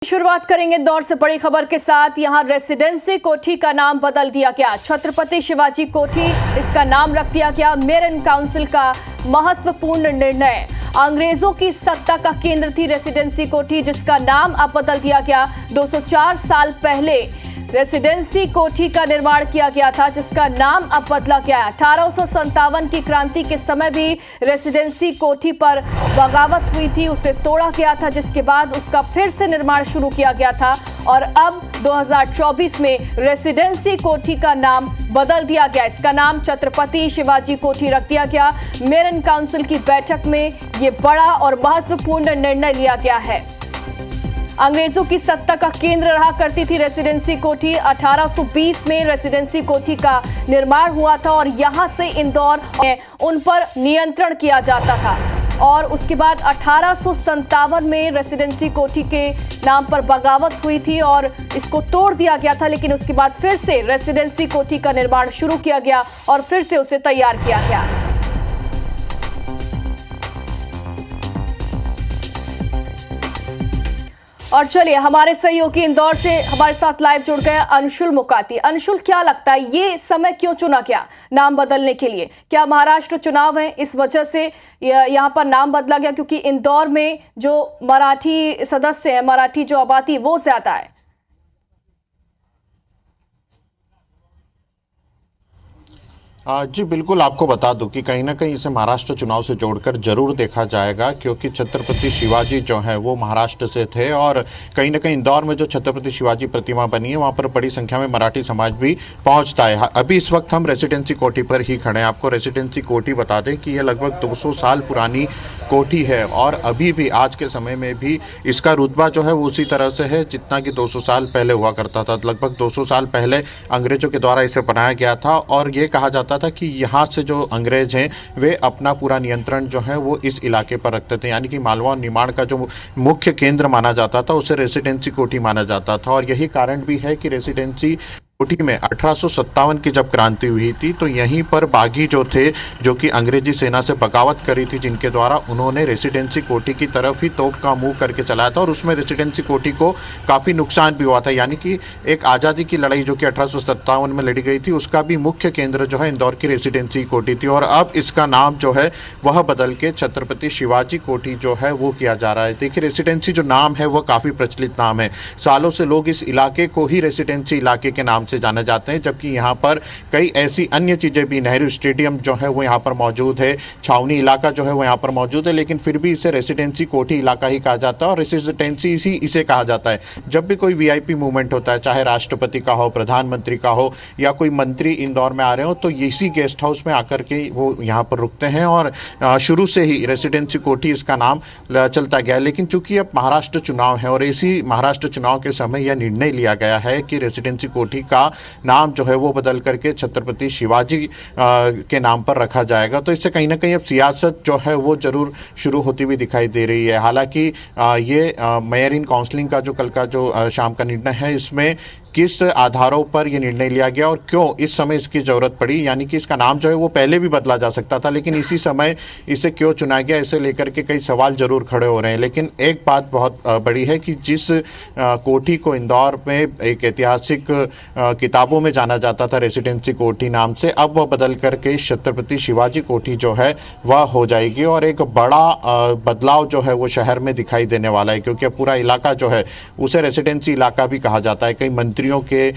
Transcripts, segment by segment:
शुरुआत करेंगे इंदौर से बड़ी खबर के साथ। यहां रेसिडेंसी कोठी का नाम बदल दिया गया, छत्रपति शिवाजी कोठी इसका नाम रख दिया गया। मेयर इन काउंसिल का महत्वपूर्ण निर्णय। अंग्रेजों की सत्ता का केंद्र थी रेसिडेंसी कोठी, जिसका नाम अब बदल दिया गया। 204 साल पहले रेसिडेंसी कोठी का निर्माण किया गया था, जिसका नाम अब बदला गया है। 1857 की क्रांति के समय भी रेसिडेंसी कोठी पर बगावत हुई थी, उसे तोड़ा गया था, जिसके बाद उसका फिर से निर्माण शुरू किया गया था और अब 2024 में रेसिडेंसी कोठी का नाम बदल दिया गया। इसका नाम छत्रपति शिवाजी कोठी रख दिया गया। मेयर इन काउंसिल की बैठक में ये बड़ा और महत्वपूर्ण निर्णय लिया गया है। अंग्रेजों की सत्ता का केंद्र रहा करती थी रेसिडेंसी कोठी। 1820 में रेसिडेंसी कोठी का निर्माण हुआ था और यहां से इंदौर में उन पर नियंत्रण किया जाता था। और उसके बाद 1857 में रेसिडेंसी कोठी के नाम पर बगावत हुई थी और इसको तोड़ दिया गया था, लेकिन उसके बाद फिर से रेसिडेंसी कोठी का निर्माण शुरू किया गया और फिर से उसे तैयार किया गया। और चलिए, हमारे सहयोगी इंदौर से हमारे साथ लाइव जुड़ गए अंशुल मुकाती। अंशुल, क्या लगता है ये समय क्यों चुना गया नाम बदलने के लिए? क्या महाराष्ट्र चुनाव है इस वजह से यहाँ पर नाम बदला गया, क्योंकि इंदौर में जो मराठी सदस्य हैं, मराठी जो आबादी वो ज्यादा है? जी बिल्कुल, आपको बता दूं कि कहीं ना कहीं इसे महाराष्ट्र चुनाव से जोड़कर जरूर देखा जाएगा, क्योंकि छत्रपति शिवाजी जो है वो महाराष्ट्र से थे और कहीं ना कहीं इंदौर में जो छत्रपति शिवाजी प्रतिमा बनी है वहां पर बड़ी संख्या में मराठी समाज भी पहुंचता है। अभी इस वक्त हम रेसिडेंसी कोठी पर ही खड़े हैं। आपको रेसिडेंसी कोठी बता दें कि यह लगभग 200 साल पुरानी कोठी है और अभी भी आज के समय में भी इसका रुतबा जो है वो उसी तरह से है जितना कि 200 साल पहले हुआ करता था। लगभग 200 साल पहले अंग्रेजों के द्वारा इसे बनाया गया था और ये कहा जाता था कि यहाँ से जो अंग्रेज हैं वे अपना पूरा नियंत्रण जो है वो इस इलाके पर रखते थे, यानी कि मालवा और निमाड़ का जो मुख्य केंद्र माना जाता था उसे रेसिडेंसी कोठी माना जाता था। और यही कारण भी है कि रेसिडेंसी कोठी में 1857 की जब क्रांति हुई थी तो यहीं पर बागी जो थे, जो कि अंग्रेजी सेना से बगावत करी थी, जिनके द्वारा उन्होंने रेसिडेंसी कोठी की तरफ ही तोप का मुंह करके चलाया था और उसमें रेसिडेंसी कोठी को काफ़ी नुकसान भी हुआ था। यानी कि एक आज़ादी की लड़ाई जो कि 1857 में लड़ी गई थी उसका भी मुख्य केंद्र जो है इंदौर की रेसिडेंसी कोठी थी और अब इसका नाम जो है वह बदल के छत्रपति शिवाजी कोठी जो है वो किया जा रहा है। देखिए, रेसिडेंसी जो नाम है वह काफ़ी प्रचलित नाम है। सालों से लोग इस इलाके को ही रेसिडेंसी इलाके के नाम से जाने जाते हैं, जबकि यहाँ पर कई ऐसी अन्य चीज़ें भी, नेहरू स्टेडियम जो है वो यहाँ पर मौजूद है, छावनी इलाका जो है वो यहाँ पर मौजूद है, लेकिन फिर भी इसे रेसिडेंसी कोठी इलाका ही कहा जाता है और रेसिडेंसी ही इसे कहा जाता है। जब भी कोई वीआईपी मूवमेंट होता है, चाहे राष्ट्रपति का हो, प्रधानमंत्री का हो या कोई मंत्री इंदौर में आ रहे हो, तो इसी गेस्ट हाउस में आकर के वो यहाँ पर रुकते हैं और शुरू से ही रेसिडेंसी कोठी इसका नाम चलता गया है। लेकिन चूंकि अब महाराष्ट्र चुनाव है और इसी महाराष्ट्र चुनाव के समय यह निर्णय लिया गया है कि रेसिडेंसी कोठी का नाम जो है वो बदल करके छत्रपति शिवाजी के नाम पर रखा जाएगा, तो इससे कहीं ना कहीं अब सियासत जो है वो जरूर शुरू होती हुई दिखाई दे रही है। हालांकि ये मेयर इन काउंसलिंग का जो कल का जो शाम का निर्णय है, इसमें किस आधारों पर यह निर्णय लिया गया और क्यों इस समय इसकी ज़रूरत पड़ी, यानी कि इसका नाम जो है वो पहले भी बदला जा सकता था, लेकिन इसी समय इसे क्यों चुना गया, इसे लेकर के कई सवाल जरूर खड़े हो रहे हैं। लेकिन एक बात बहुत बड़ी है कि जिस कोठी को इंदौर में एक ऐतिहासिक किताबों में जाना जाता था रेसिडेंसी कोठी नाम से, अब वह बदल करके छत्रपति शिवाजी कोठी जो है वह हो जाएगी और एक बड़ा बदलाव जो है वो शहर में दिखाई देने वाला है, क्योंकि पूरा इलाका जो है उसे रेसिडेंसी इलाका भी कहा जाता है। कई मंत्रियों के,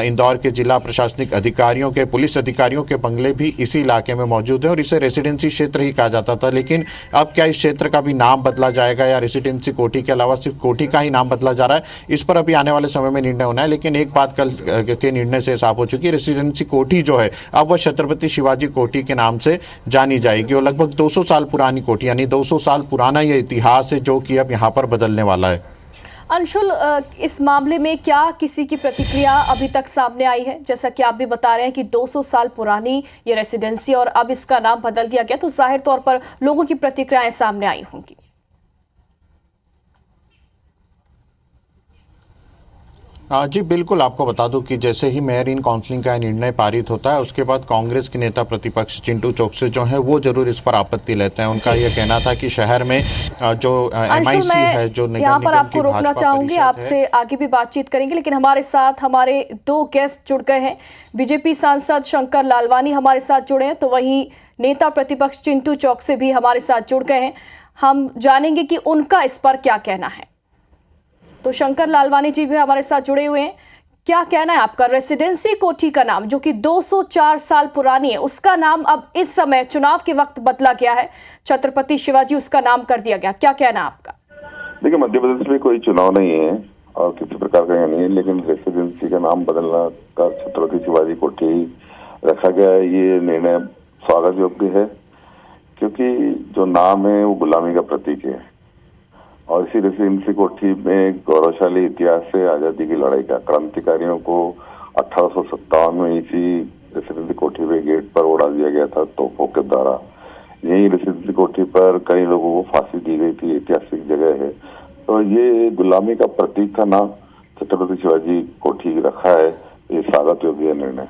इंदौर के जिला प्रशासनिक अधिकारियों के, पुलिस अधिकारियों के बंगले भी इसी इलाके में मौजूद है और इसे रेसिडेंसी क्षेत्र ही कहा जाता था। लेकिन अब क्या इस क्षेत्र का भी नाम बदला जाएगा या रेसिडेंसी कोठी के अलावा सिर्फ कोठी का ही नाम बदला जा रहा है, इस पर अभी आने वाले समय में निर्णय होना है। लेकिन एक बात कल के निर्णय से साफ हो चुकी है, रेसिडेंसी कोठी जो है अब वह छत्रपति शिवाजी कोठी के नाम से जानी जाएगी और लगभग 200 साल पुरानी कोठी, यानी 200 साल पुराना यह इतिहास है जो कि अब यहाँ पर बदलने वाला है। अंशुल, इस मामले में क्या किसी की प्रतिक्रिया अभी तक सामने आई है? जैसा कि आप भी बता रहे हैं कि 200 साल पुरानी ये रेसिडेंसी और अब इसका नाम बदल दिया गया, तो जाहिर तौर पर लोगों की प्रतिक्रियाएं सामने आई होंगी। जी बिल्कुल, आपको बता दूं कि जैसे ही मेयर इन काउंसलिंग का निर्णय पारित होता है उसके बाद कांग्रेस के नेता प्रतिपक्ष चिंटू चौकसे जो है वो जरूर इस पर आपत्ति लेते हैं। उनका ये कहना था कि शहर में जो अंशुल, MIC है, जो मैं यहाँ नगर पर निगम आपको की रोकना भाजपा चाहूंगी, परिषद है। आपसे आगे भी बातचीत करेंगे, लेकिन हमारे साथ हमारे दो गेस्ट जुड़ गए हैं। बीजेपी सांसद शंकर लालवानी हमारे साथ जुड़े हैं, तो वहीं नेता प्रतिपक्ष चिंटू चौकसे भी हमारे साथ जुड़ गए हैं। हम जानेंगे कि उनका इस पर क्या कहना है। तो शंकर लालवानी जी भी हमारे साथ जुड़े हुए हैं। क्या कहना है आपका? रेसिडेंसी कोठी का नाम जो कि 204 साल पुरानी है, उसका नाम अब इस समय चुनाव के वक्त बदला गया है, छत्रपति शिवाजी उसका नाम कर दिया गया। क्या कहना है आपका? देखिए, मध्य प्रदेश में कोई चुनाव नहीं है और किसी प्रकार का नहीं है, लेकिन रेसिडेंसी का नाम बदलना का छत्रपति शिवाजी कोठी रखा गया है। ये निर्णय स्वागत योग्य है, क्योंकि जो नाम है वो गुलामी का प्रतीक है और इसी रेसिडेंसी कोठी में गौरवशाली इतिहास से आजादी की लड़ाई का क्रांतिकारियों को 1857 में इसी रेसिडेंसी कोठी पे गेट पर उड़ा दिया गया था तोपों के द्वारा। यही रेसिडेंसी कोठी पर कई लोगों को फांसी दी गई थी, ऐतिहासिक जगह है। तो ये गुलामी का प्रतीक का नाम छत्रपति शिवाजी कोठी रखा है, ये स्वागत योग्य निर्णय।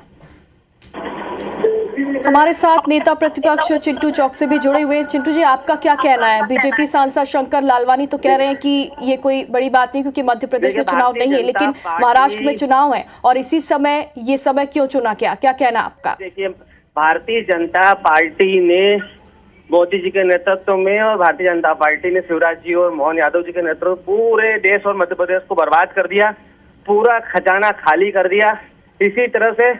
हमारे साथ नेता प्रतिपक्ष चिंटू चौकसे भी जुड़े हुए हैं। चिंटू जी, आपका क्या कहना है? बीजेपी सांसद शंकर लालवानी तो कह रहे हैं कि ये कोई बड़ी बात नहीं, क्योंकि मध्य प्रदेश में चुनाव नहीं है, लेकिन महाराष्ट्र में चुनाव है और इसी समय ये समय क्यों चुना गया? क्या कहना आपका? देखिए, भारतीय जनता पार्टी ने मोदी जी के नेतृत्व में और भारतीय जनता पार्टी ने शिवराज जी और मोहन यादव जी के नेतृत्व पूरे देश और मध्य प्रदेश को बर्बाद कर दिया, पूरा खजाना खाली कर दिया। इसी तरह से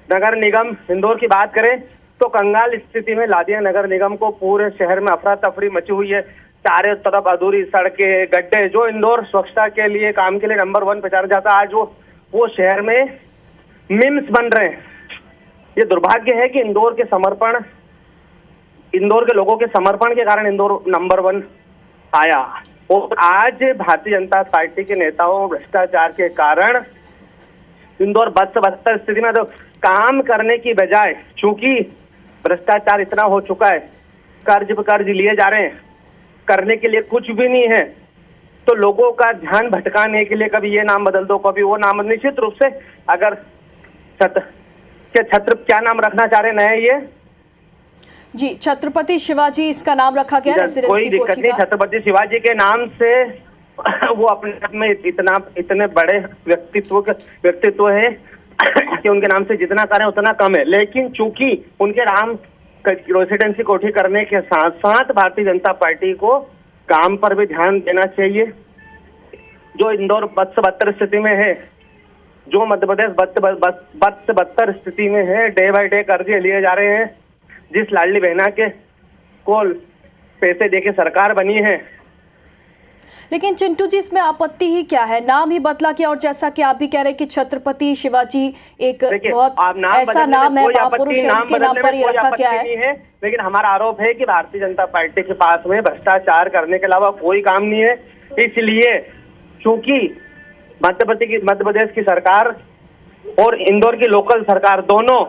नगर निगम इंदौर की बात करें तो कंगाल स्थिति में ला दिया नगर निगम को। पूरे शहर में अफरा तफरी मची हुई है, चारों तरफ अधूरी सड़कें, गड्ढे। जो इंदौर स्वच्छता के लिए काम के लिए नंबर 1 पे चढ़ जाता, आज वो शहर में मिम्स बन रहे हैं। ये दुर्भाग्य है कि इंदौर के लोगों के समर्पण के कारण इंदौर नंबर 1 आया और आज भारतीय जनता पार्टी के नेताओं भ्रष्टाचार के कारण इंदौर बदतर स्थिति में। तो काम करने की बजाय, चूंकि भ्रष्टाचार इतना हो चुका है, कर्ज पे कर्ज लिए जा रहे हैं, करने के लिए कुछ भी नहीं है, तो लोगों का ध्यान भटकाने के लिए कभी ये नाम बदल दो, कभी वो नाम। निश्चित रूप से अगर छत्र क्या नाम रखना चाह रहे नए, ये जी छत्रपति शिवाजी इसका नाम रखा गया। कोई दिक्कत नहीं, छत्रपति शिवाजी के नाम से वो अपने आप में इतने बड़े व्यक्तित्व है कि उनके नाम से जितना करें उतना कम है। लेकिन चूंकि उनके नाम रेसिडेंसी कोठी करने के साथ साथ भारतीय जनता पार्टी को काम पर भी ध्यान देना चाहिए। जो इंदौर बद से बदतर स्थिति में है, जो मध्य प्रदेश बद से बदतर स्थिति में है, डे बाय डे कर्जे लिए जा रहे हैं। जिस लाडली बहना के को पैसे देके सरकार बनी है। लेकिन चिंटू जी, इसमें आपत्ति ही क्या है? नाम ही बदला गया और जैसा कि आप भी कह रहे हैं कि छत्रपति शिवाजी एक बहुत ऐसा नाम है, महापुरुष के नाम पर ये रखा गया है। लेकिन हमारा आरोप है कि भारतीय जनता पार्टी के पास में भ्रष्टाचार करने के अलावा कोई काम नहीं है। इसलिए चूंकि मध्य प्रदेश की सरकार और इंदौर की लोकल सरकार दोनों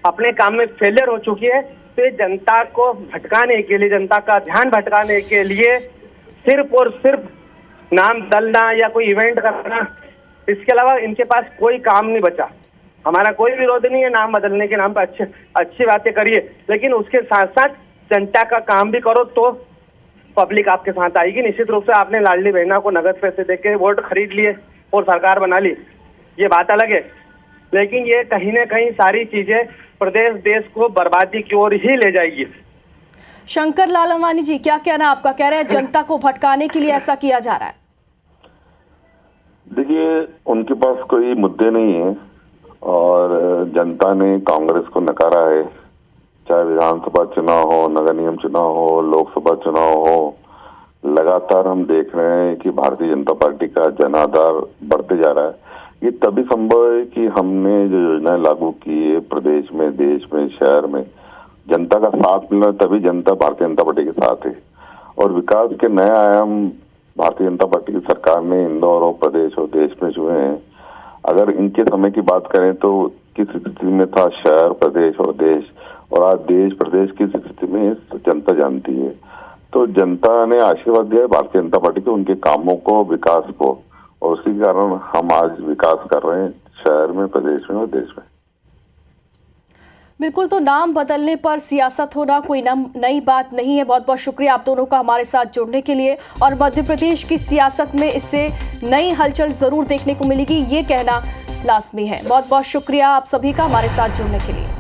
अपने काम में फेलियर हो चुकी है, तो जनता को भटकाने के लिए, जनता का ध्यान भटकाने के लिए सिर्फ और सिर्फ नाम बदलना या कोई इवेंट करना, इसके अलावा इनके पास कोई काम नहीं बचा। हमारा कोई विरोध नहीं है नाम बदलने के नाम पर, अच्छी बातें करिए, लेकिन उसके साथ साथ जनता का काम भी करो, तो पब्लिक आपके साथ आएगी। निश्चित रूप से आपने लाडली बहना को नगद पैसे देके वोट खरीद लिए और सरकार बना ली, ये बात अलग है, लेकिन ये कहीं ना कहीं सारी चीजें प्रदेश देश को बर्बादी की ओर ही ले जाएगी। शंकर लालवानी जी, क्या कहना है आपका? कह रहे हैं जनता को भटकाने के लिए ऐसा किया जा रहा है। देखिए, उनके पास कोई मुद्दे नहीं है और जनता ने कांग्रेस को नकारा है। चाहे विधानसभा चुनाव हो, नगर निगम चुनाव हो, लोकसभा चुनाव हो, लगातार हम देख रहे हैं कि भारतीय जनता पार्टी का जनाधार बढ़ते जा रहा है। ये तभी संभव है कि हमने जो योजनाएं लागू की है प्रदेश में, देश में, शहर में, जनता का साथ मिलना, तभी जनता भारतीय जनता पार्टी के साथ है। और विकास के नए आयाम भारतीय जनता पार्टी की सरकार ने इंदौर और प्रदेश और देश में छुए हैं। अगर इनके समय की बात करें तो किस स्थिति में था शहर, प्रदेश और देश, और आज देश प्रदेश किस स्थिति में जनता जानती है। तो जनता ने आशीर्वाद दिया है भारतीय जनता पार्टी को, उनके कामों को, विकास को, और उसी के कारण हम आज विकास कर रहे हैं शहर में, प्रदेश में और देश में। बिल्कुल, तो नाम बदलने पर सियासत होना कोई नई बात नहीं है। बहुत बहुत शुक्रिया आप दोनों का हमारे साथ जुड़ने के लिए। और मध्य प्रदेश की सियासत में इससे नई हलचल जरूर देखने को मिलेगी, ये कहना लाजमी है। बहुत बहुत शुक्रिया आप सभी का हमारे साथ जुड़ने के लिए।